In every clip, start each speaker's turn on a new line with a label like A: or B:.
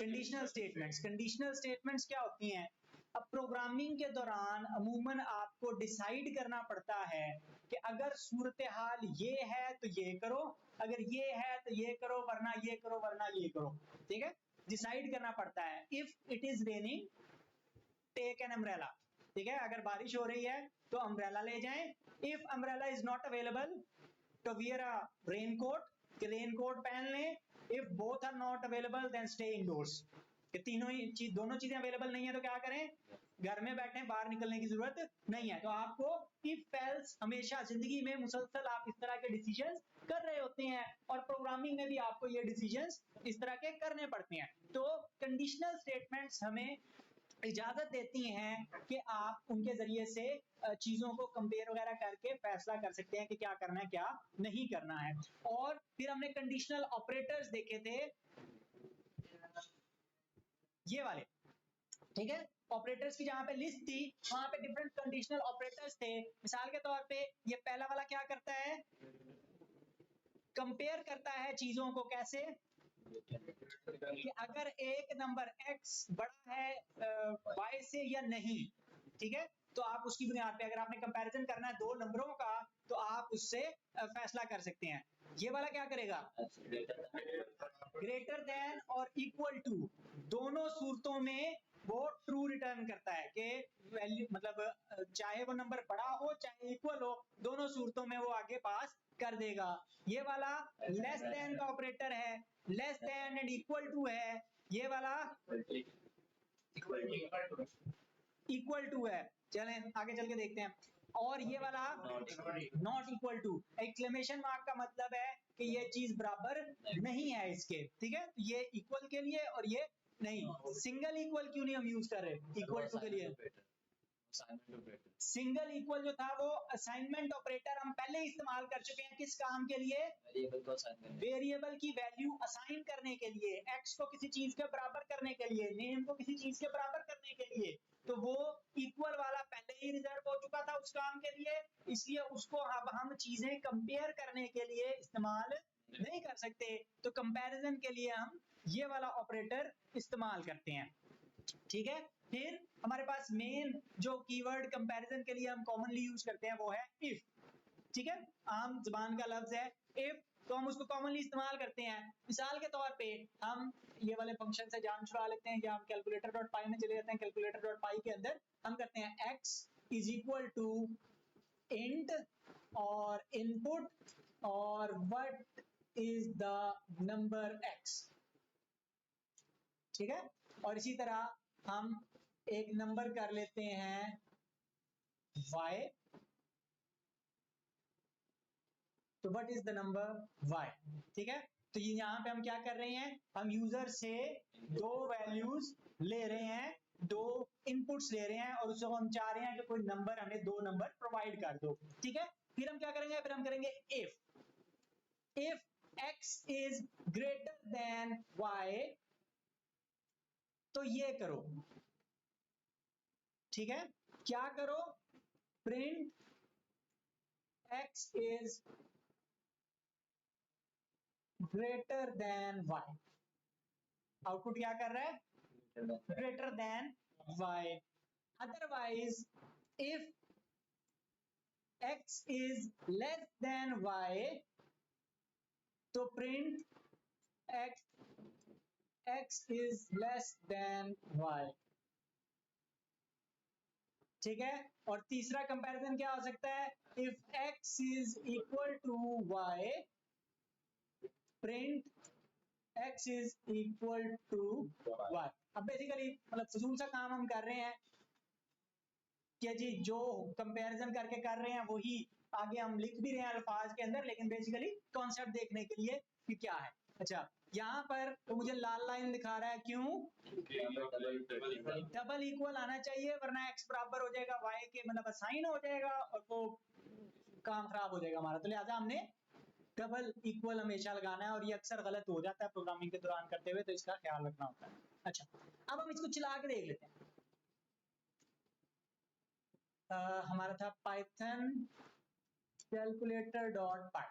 A: Conditional statements क्या होती हैं? अब प्रोग्रामिंग के दौरान अमूमन आपको डिसाइड करना पड़ता है कि अगर सूरत हाल ये है तो ये करो, अगर ये है तो ये करो, वरना ये करो, वरना ये करो। ठीक है, डिसाइड करना पड़ता है। If it is raining take an umbrella. ठीक है, अगर बारिश हो रही है तो अम्ब्रेला ले जाएं। If umbrella is not available तो वियर अ रेनकोट, कि रेनकोट पहन लें। If both are not available then stay indoors, कि दोनों चीजें अवेलेबल नहीं है तो क्या करें? घर में बैठे, बाहर निकलने की जरूरत नहीं है। तो आपको इफ एल्स हमेशा जिंदगी में मुसलसल आप इस तरह के डिसीजंस कर रहे होते हैं, और प्रोग्रामिंग में भी आपको ये डिसीजंस इस तरह के करने पड़ते हैं। तो कंडीशनल स्टेटमेंट्स हमें इजाजत देती हैं कि आप उनके जरिए से चीजों को कंपेयर वगैरह करके फैसला कर सकते हैं कि क्या करना है, क्या नहीं करना है। और फिर हमने कंडीशनल ऑपरेटर्स देखे थे, ये वाले। ठीक है, ऑपरेटर्स की जहां पे लिस्ट थी वहां पे डिफरेंट कंडीशनल ऑपरेटर्स थे। मिसाल के तौर पे ये पहला वाला क्या करता है? कंपेयर करता है चीजों को। कैसे? कि अगर एक नंबर x बड़ा है y से या नहीं, ठीक है, तो आप उसकी बुनियाद पे, अगर आपने कंपैरिजन करना है दो नंबरों का, तो आप उससे फैसला कर सकते हैं। ये वाला क्या करेगा? ग्रेटर देन और इक्वल टू, दोनों सूरतों में वो ट्रू रिटर्न करता है कि वैल्यू, मतलब चाहे वो नंबर बड़ा हो चाहे इक्वल हो, दोनों सूरतों में वो आगे पास कर देगा। ये वाला लेस देन का ऑपरेटर है, less than and equal to है। ये वाला इक्वल टू है। चलें आगे चल के देखते हैं। और ये वाला not equal to, exclamation mark का मतलब है कि ये चीज बराबर नहीं है इसके। ठीक है, ये इक्वल के लिए और ये नहीं। सिंगल इक्वल क्यों नहीं हम यूज कर रहे इक्वल टू के लिए? सिंगल इक्वल जो था वो असाइनमेंट ऑपरेटर हम पहले इस्तेमाल कर चुके हैं। किस काम के लिए? वेरिएबल की वैल्यू असाइन करने के लिए, एक्स को किसी चीज के बराबर करने के लिए, नेम को किसी चीज के बराबर करने के लिए। तो वो इक्वल वाला पहले ही रिजर्व हो चुका था उस काम के लिए, इसलिए उसको अब हम चीजें कंपेयर करने के लिए इस्तेमाल नहीं कर सकते। तो कंपैरिजन के लिए हम ये वाला ऑपरेटर इस्तेमाल करते हैं। ठीक है, फिर हमारे पास मेन जो कीवर्ड कंपैरिजन के लिए हम कॉमनली यूज करते हैं वो है इफ। ठीक है, आम जुबान का लफ्ज है इफ, तो हम उसको कॉमनली इस्तेमाल करते हैं। मिसाल के तौर पे हम ये वाले फंक्शन से जान छुड़ा लेते हैं, या हम कैलकुलेटर डॉट पाई में चले जाते हैं। कैलकुलेटर डॉट पाई के अंदर हम करते हैं x is equal to int और इनपुट और what is the number x। ठीक है, और इसी तरह हम एक नंबर कर लेते हैं y, तो what is the number y। ठीक है, तो ये यहां पे हम क्या कर रहे हैं? हम यूजर से दो वैल्यूज ले रहे हैं, दो इनपुट्स ले रहे हैं, और उसको हम चाह रहे हैं कि कोई नंबर, हमें दो नंबर प्रोवाइड कर दो। ठीक है, फिर हम क्या करेंगे? फिर हम करेंगे if x is greater than y, तो ये करो। ठीक है, क्या करो? Print x is greater than y। Output क्या कर रहा है? Greater than y। Otherwise if x is less than y, तो print x is less than y। ठीक है, और तीसरा कंपैरिजन क्या हो सकता है? If x is equal to y, print x is equal to y। अब बेसिकली मतलब फजूल सा काम हम कर रहे हैं कि जी जो कंपैरिजन करके कर रहे हैं वही आगे हम लिख भी रहे हैं अल्फाज के अंदर, लेकिन बेसिकली कॉन्सेप्ट देखने के लिए कि क्या है। अच्छा, यहां पर तो मुझे लाल लाइन दिखा रहा है, क्यों? डबल इक्वल आना चाहिए, वरना x बराबर हो जाएगा y के, मतलब असाइन हो जाएगा और वो काम खराब हो जाएगा हमारा। तो लिहाजा हमने डबल इक्वल हमेशा लगाना है, और ये अक्सर गलत हो जाता है प्रोग्रामिंग के दौरान करते हुए, तो इसका ख्याल रखना होता है। अच्छा, अब हम इसको चला के देख लेते हैं। हमारा था पाइथन कैलकुलेटर डॉट पाई।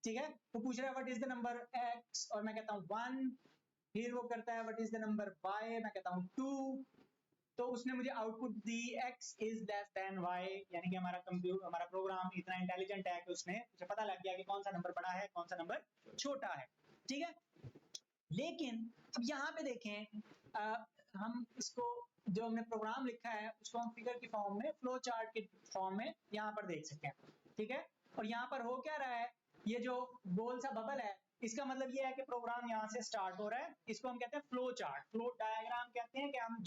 A: ठीक है, तो पूछ रहा है what is the number x, और मैं कहता हूं 1, फिर वो करता है what is the number y, मैं कहता हूँ 2, तो उसने मुझे output the x is less than y, यानी कि हमारा प्रोग्राम इतना इंटेलिजेंट है कि उसे पता लग गया कि कौन सा नंबर बड़ा है कौन सा नंबर छोटा है, ठीक है। लेकिन अब यहाँ पे देखें, हम इसको जो हमने प्रोग्राम लिखा है उसको हम फिगर की फॉर्म में, फ्लो चार्ट के फॉर्म में यहाँ पर देख सकते हैं, ठीक है। और यहाँ पर हो क्या रहा है, ये जो गोल सा बबल है इसका मतलब ये है कि प्रोग्राम यहाँ से स्टार्ट हो रहा है, इसको हम कहते हैं फ्लो चार्ट, फ्लो डायग्राम कहते हैं कि हम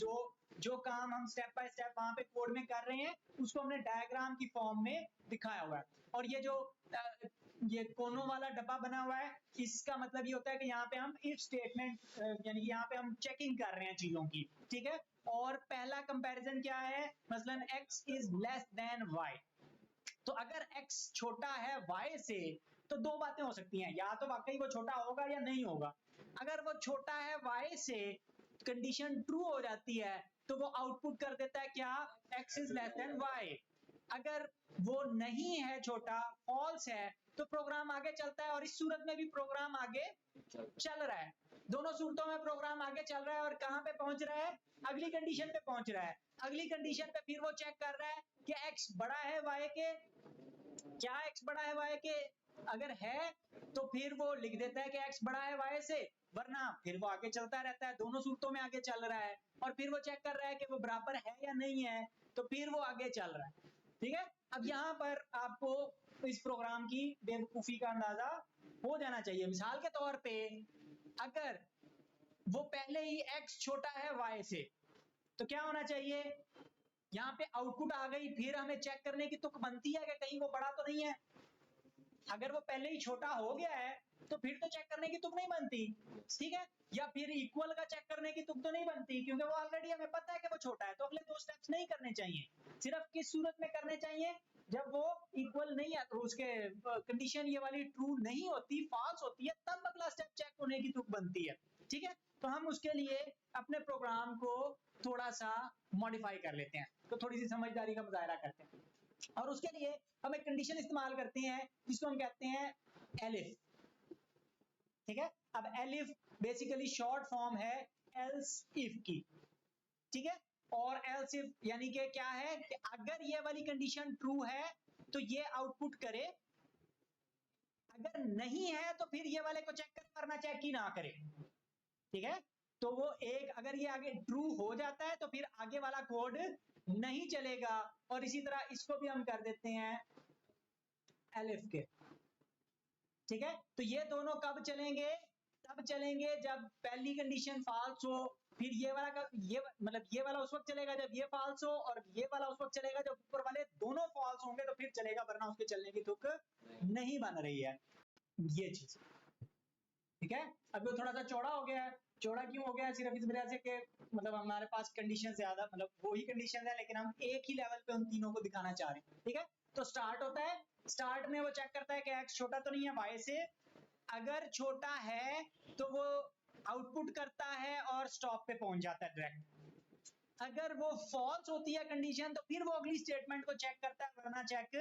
A: जो काम हम स्टेप बाय स्टेप वहां पे कोड में कर रहे हैं उसको हमने डायग्राम की फॉर्म में दिखाया हुआ है। और ये जो ये कोनों वाला डब्बा बना हुआ है इसका मतलब ये होता है कि यहाँ पे हम इफ स्टेटमेंट यानी कि यहाँ पे हम चेकिंग कर रहे हैं चीजों की, ठीक है। और पहला कंपैरिजन क्या है, मसलन x is less than y, तो अगर x छोटा है y से तो दो बातें हो सकती हैं, या तो वाकई वो छोटा होगा या नहीं होगा। अगर वो छोटा है y से, कंडीशन ट्रू हो जाती है तो वो आउटपुट कर देता है क्या, x is less than y। अगर वो नहीं है छोटा, फॉल्स है, तो प्रोग्राम आगे चलता है, और इस सूरत में भी प्रोग्राम आगे चल रहा है। दोनों सूरतों में प्रोग्राम आगे चल रहा है और कहां पे पहुंच रहा है, अगली कंडीशन पे पहुंच रहा है। अगली कंडीशन पे फिर वो चेक कर रहा है कि x बड़ा है y के, क्या x बड़ा है y के, अगर है तो फिर वो लिख देता है कि x बड़ा है y से, वरना फिर वो आगे चलता रहता है, दोनों सूरतों में आगे चल रहा है। और फिर वो चेक कर रहा है कि वो बराबर है या नहीं है, तो फिर वो आगे चल रहा है, ठीक है। अब यहाँ पर आपको इस प्रोग्राम की बेवकूफी का अंदाजा हो जाना चाहिए। मिसाल के तौर पे अगर वो पहले ही x छोटा है y से, तो क्या होना चाहिए, यहाँ पे आउटपुट आ गई, फिर हमें चेक करने की तुक बनती है कि कहीं वो बड़ा तो नहीं है। अगर वो पहले ही छोटा हो गया है तो फिर तो चेक करने की तुक नहीं बनती, ठीक है। या फिर इक्वल का चेक करने की तुक तो नहीं बनती, क्योंकि वो ऑलरेडी हमें पता है कि वो छोटा है, तो अगले दो स्टेप्स नहीं करने चाहिए। सिर्फ किस सूरत में करने चाहिए, जब वो इक्वल नहीं है, तो उसके कंडीशन ये वाली ट्रू नहीं होती, फॉल्स होती है, तब अगला स्टेप चेक होने की तुक बनती है, ठीक है। तो हम उसके लिए अपने प्रोग्राम को थोड़ा सा मॉडिफाई कर लेते हैं, तो थोड़ी सी समझदारी का मुजाहरा करते हैं, और उसके लिए हम एक कंडीशन इस्तेमाल करते हैं जिसको हम कहते हैं एलिफ, ठीक है। अब एलिफ बेसिकली शॉर्ट फॉर्म है एल्स इफ की, ठीक है। और एल्स इफ यानी कि क्या है कि अगर ये वाली कंडीशन ट्रू है तो ये आउटपुट करे, अगर नहीं है तो फिर ये वाले को चेक कर, करना चेक ही ना करे, ठीक है। तो वो एक, अगर ये आगे ट्रू हो जाता है तो फिर आगे वाला कोड नहीं चलेगा। और इसी तरह इसको भी हम कर देते हैं एलिफ के, ठीक है। तो ये दोनों कब चलेंगे, तब चलेंगे जब पहली कंडीशन फॉल्स हो, फिर ये वाला का ये मतलब ये वाला उस वक्त चलेगा जब ये फॉल्स हो, और ये वाला उस वक्त चलेगा जब ऊपर वाले दोनों फॉल्स होंगे, तो फिर चलेगा, वरना उसके चलने की तुक नहीं बन रही है, ये चीज, ठीक है। अब वो थोड़ा सा चौड़ा हो गया है, चौड़ा क्यों हो गया है, सिर्फ इस वजह से कि मतलब हमारे पास कंडीशन ज्यादा, मतलब वही कंडीशन है लेकिन हम एक ही लेवल पे उन तीनों को दिखाना चाह रहे हैं, ठीक है। तो स्टार्ट होता है, स्टार्ट में वो चेक करता है कि x छोटा तो नहीं है y से, अगर छोटा है तो वो आउटपुट करता है और स्टॉप पे पहुंच जाता है डायरेक्ट। अगर वो फॉल्स होती है कंडीशन तो फिर वो अगली स्टेटमेंट को चेक करता है, वरना चेक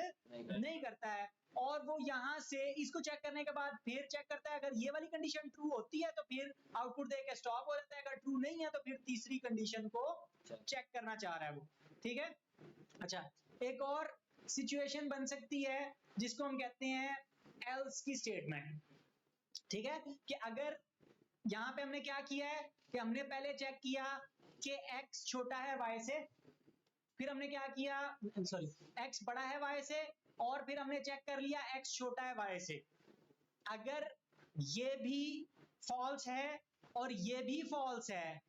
A: नहीं करता है। और वो यहां से इसको चेक करने के बाद फिर चेक करता है, अगर ये वाली कंडीशन ट्रू होती है तो फिर आउटपुट देके स्टॉप हो जाता है, अगर ट्रू नहीं है तो फिर तीसरी कंडीशन को चेक करना चाह रहा है वो, ठीक है। अच्छा, एक और सिचुएशन बन सकती है जिसको हम कहते हैं एल्स की स्टेटमेंट, ठीक है। कि अगर यहां पे हमने क्या किया है कि हमने पहले चेक किया कि x छोटा है y से, फिर हमने क्या किया, सॉरी, x बड़ा है y से, और फिर हमने चेक कर लिया x छोटा है y से। अगर ये भी फॉल्स है और ये भी फॉल्स है,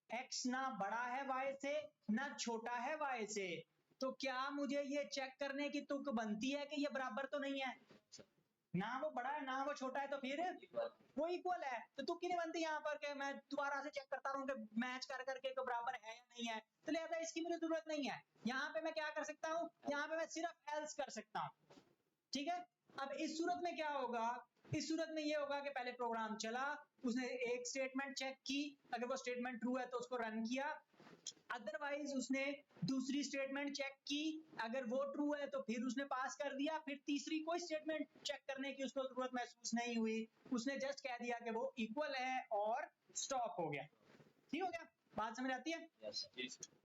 A: x ना बड़ा है y से ना छोटा है y से, तो क्या मुझे ये चेक करने की तुक बनती है कि ये बराबर तो नहीं है, ना वो बड़ा है ना वो छोटा है, तो फिर वो इक्वल है, तो तुक ही नहीं बनती यहाँ पर कि मैं दोबारा से चेक करता रहूं कि मैच कर करके को बराबर है या नहीं है, तो लिहाजा इसकी मुझे जरूरत नहीं है। यहाँ पे मैं क्या कर सकता हूँ, यहाँ पे मैं सिर्फ एल्स कर सकता हूँ, ठीक है। अब इस सूरत में क्या होगा, इस सूरत में ये होगा कि पहले प्रोग्राम चला, उसने एक स्टेटमेंट चेक की, अगर वो स्टेटमेंट ट्रू है तो उसको रन किया, अदरवाइज उसने दूसरी स्टेटमेंट चेक की, अगर वो ट्रू है तो फिर उसने पास कर दिया, फिर तीसरी कोई स्टेटमेंट चेक करने की उसको जरूरत महसूस नहीं हुई, उसने जस्ट कह दिया कि वो इक्वल है और स्टॉप हो गया। ठीक हो गया? बात समझ आती है?
B: यस।